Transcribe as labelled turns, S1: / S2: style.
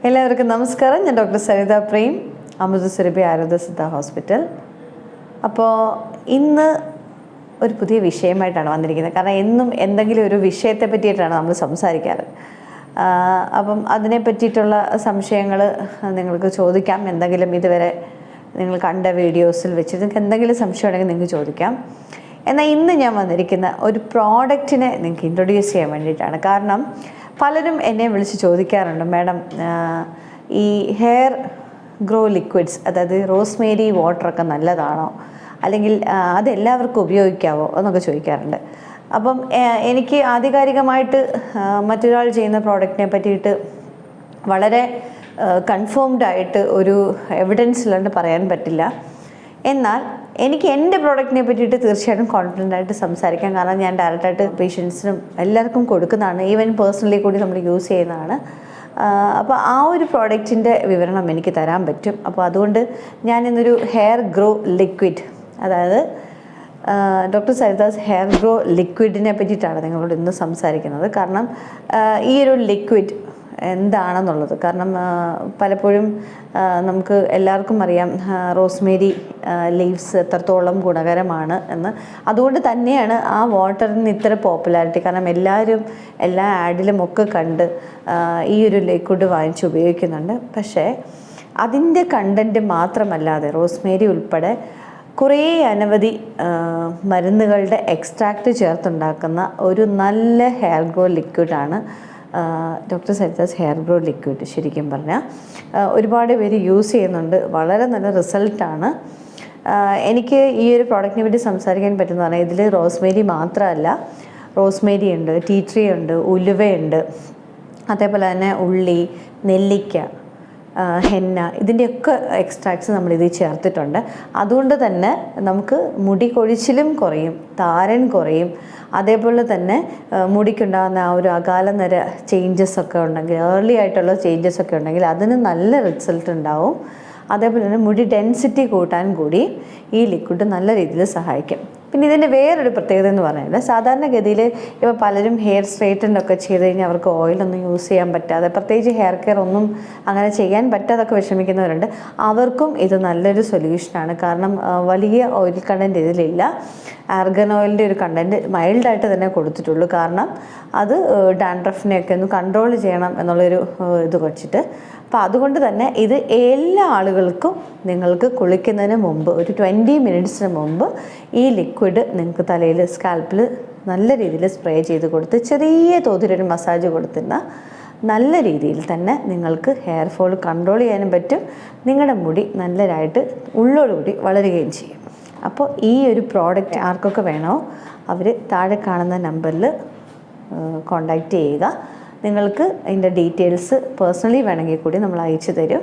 S1: എല്ലാവർക്കും നമസ്കാരം. ഞാൻ ഡോക്ടർ സരിത പ്രേം, അമൃതസുരഭി ആയുർവേദ സിദ്ധ ഹോസ്പിറ്റൽ. അപ്പോൾ ഇന്ന് ഒരു പുതിയ വിഷയമായിട്ടാണ് വന്നിരിക്കുന്നത്. കാരണം എന്നും എന്തെങ്കിലും ഒരു വിഷയത്തെ പറ്റിയിട്ടാണ് നമ്മൾ സംസാരിക്കാറ്. അപ്പം അതിനെ പറ്റിയിട്ടുള്ള സംശയങ്ങൾ നിങ്ങൾക്ക് ചോദിക്കാം. എന്തെങ്കിലും ഇതുവരെ നിങ്ങൾ കണ്ട വീഡിയോസിൽ വെച്ച് നിങ്ങൾക്ക് എന്തെങ്കിലും സംശയം ഉണ്ടെങ്കിൽ നിങ്ങൾക്ക് ചോദിക്കാം. എന്നാൽ ഇന്ന് ഞാൻ വന്നിരിക്കുന്ന ഒരു പ്രോഡക്റ്റിനെ നിങ്ങൾക്ക് ഇൻട്രൊഡ്യൂസ് ചെയ്യാൻ വേണ്ടിയിട്ടാണ്. കാരണം പലരും എന്നെ വിളിച്ച് ചോദിക്കാറുണ്ട്, മാഡം ഈ ഹെയർ ഗ്രോ ലിക്വിഡ്സ്, അതായത് റോസ്മേരി വാട്ടറൊക്കെ നല്ലതാണോ, അല്ലെങ്കിൽ അതെല്ലാവർക്കും ഉപയോഗിക്കാവോ എന്നൊക്കെ ചോദിക്കാറുണ്ട്. അപ്പം എനിക്ക് ആധികാരികമായിട്ട് മറ്റൊരാൾ ചെയ്യുന്ന പ്രോഡക്റ്റിനെ പറ്റിയിട്ട് വളരെ കൺഫേംഡ് ആയിട്ട് ഒരു എവിഡൻസ് ഇല്ലാണ്ട് പറയാൻ പറ്റില്ല. എന്നാൽ എനിക്ക് എൻ്റെ പ്രോഡക്റ്റിനെ പറ്റിയിട്ട് തീർച്ചയായിട്ടും കോൺഫിഡൻ്റ് ആയിട്ട് സംസാരിക്കാം. കാരണം ഞാൻ ഡയറക്റ്റായിട്ട് പേഷ്യൻസിനും എല്ലാവർക്കും കൊടുക്കുന്നതാണ്, ഈവൻ പേഴ്സണലി കൂടി നമ്മൾ യൂസ് ചെയ്യുന്നതാണ്. അപ്പോൾ ആ ഒരു പ്രോഡക്റ്റിൻ്റെ വിവരണം എനിക്ക് തരാൻ പറ്റും. അപ്പോൾ അതുകൊണ്ട് ഞാൻ ഇന്നൊരു ഹെയർ ഗ്രോ ലിക്വിഡ്, അതായത് ഡോക്ടർ സരിതാസ് ഹെയർ ഗ്രോ ലിക്വിഡിനെ പറ്റിയിട്ടാണ് നിങ്ങളോട് ഇന്ന് സംസാരിക്കുന്നത്. കാരണം ഈ ഒരു ലിക്വിഡ് എന്താണെന്നുള്ളത്, കാരണം പലപ്പോഴും നമുക്ക് എല്ലാവർക്കും അറിയാം റോസ്മേരി ലീവ്സ് എത്രത്തോളം ഗുണകരമാണ് എന്ന്. അതുകൊണ്ട് തന്നെയാണ് ആ വാട്ടറിന് ഇത്ര പോപ്പുലാരിറ്റി. കാരണം എല്ലാവരും എല്ലാ ആഡിലും ഒക്കെ കണ്ട് ഈ ഒരു ലിക്വിഡ് വാങ്ങിച്ച് ഉപയോഗിക്കുന്നുണ്ട്. പക്ഷേ അതിൻ്റെ കണ്ടൻറ്റ് മാത്രമല്ലാതെ റോസ്മേരി ഉൾപ്പെടെ കുറേ അനവധി മരുന്നുകളുടെ എക്സ്ട്രാക്റ്റ് ചേർത്തുണ്ടാക്കുന്ന ഒരു നല്ല ഹെയർ ഗ്രോ ലിക്വിഡാണ് doctor Saritha's hair grow liquid. ശരിക്കും പറഞ്ഞാൽ ഒരുപാട് പേര് യൂസ് ചെയ്യുന്നുണ്ട്, വളരെ നല്ല റിസൾട്ടാണ്. എനിക്ക് ഈ ഒരു പ്രോഡക്റ്റിനെ പറ്റി സംസാരിക്കാൻ പറ്റുന്ന പറഞ്ഞാൽ ഇതിൽ റോസ്മേരി മാത്രമല്ല, റോസ്മേരി ഉണ്ട്, ടീ ട്രീ ഉണ്ട്, ഉലുവയുണ്ട്, അതേപോലെ തന്നെ ഉള്ളി, നെല്ലിക്ക, ഹെന്ന, ഇതിൻ്റെയൊക്കെ എക്സ്ട്രാക്ട്സ് നമ്മളിതിൽ ചേർത്തിട്ടുണ്ട്. അതുകൊണ്ട് തന്നെ നമുക്ക് മുടി കൊഴിച്ചിലും കുറയും, താരൻ കുറയും. അതേപോലെ തന്നെ മുടിക്കുണ്ടാകുന്ന ആ ഒരു അകാലനര ചേഞ്ചസ് ഒക്കെ ഉണ്ടെങ്കിൽ, ഏർലി ആയിട്ടുള്ള ചേഞ്ചസ് ഒക്കെ ഉണ്ടെങ്കിൽ അതിന് നല്ല റിസൾട്ട് ഉണ്ടാവും. അതേപോലെ തന്നെ മുടി ഡെൻസിറ്റി കൂട്ടാൻ കൂടി ഈ ലിക്വിഡ് നല്ല രീതിയിൽ സഹായിക്കും. പിന്നെ ഇതിൻ്റെ വേറൊരു പ്രത്യേകത എന്ന് പറഞ്ഞാൽ, സാധാരണഗതിയിൽ ഇപ്പോൾ പലരും ഹെയർ സ്ട്രെയിറ്റനൊക്കെ ചെയ്ത് കഴിഞ്ഞാൽ അവർക്ക് ഓയിലൊന്നും യൂസ് ചെയ്യാൻ പറ്റാതെ, പ്രത്യേകിച്ച് ഹെയർ കെയർ ഒന്നും അങ്ങനെ ചെയ്യാൻ പറ്റാതൊക്കെ വിഷമിക്കുന്നവരുണ്ട്. അവർക്കും ഇത് നല്ലൊരു സൊല്യൂഷനാണ്. കാരണം വലിയ ഓയിൽ കണ്ടൻറ്റ് ഇതിലില്ല. ആർഗൻ ഓയിലിൻ്റെ ഒരു കണ്ടൻറ്റ് മൈൽഡായിട്ട് തന്നെ കൊടുത്തിട്ടുള്ളൂ. കാരണം അത് ഡാൻഡ്രഫിനെയൊക്കെ ഒന്ന് കൺട്രോൾ ചെയ്യണം എന്നുള്ളൊരു ഇത് വെച്ചിട്ട്. അപ്പോൾ അതുകൊണ്ട് തന്നെ ഇത് എല്ലാ ആളുകൾക്കും നിങ്ങൾക്ക് കുളിക്കുന്നതിന് മുമ്പ് ഒരു 20 മിനിറ്റ്സിന് മുമ്പ് ഈ ലിക്വിഡ് നിങ്ങൾക്ക് തലയിൽ, സ്കാൽപ്പിൽ നല്ല രീതിയിൽ സ്പ്രേ ചെയ്ത് കൊടുത്ത് ചെറിയ തോതിലൊരു മസാജ് കൊടുത്തുന്ന നല്ല രീതിയിൽ തന്നെ നിങ്ങൾക്ക് ഹെയർ ഫോൾ കൺട്രോൾ ചെയ്യാനും പറ്റും. നിങ്ങളുടെ മുടി നല്ലതായിട്ട് ഉള്ളോടുകൂടി വളരുകയും ചെയ്യും. അപ്പോൾ ഈ ഒരു പ്രോഡക്റ്റ് ആർക്കൊക്കെ വേണോ അവർ താഴെ കാണുന്ന നമ്പറിൽ കോൺടാക്റ്റ് ചെയ്യുക. നിങ്ങൾക്ക് അതിൻ്റെ ഡീറ്റെയിൽസ് പേഴ്സണലി വേണമെങ്കിൽ കൂടി നമ്മൾ അയച്ചു തരും.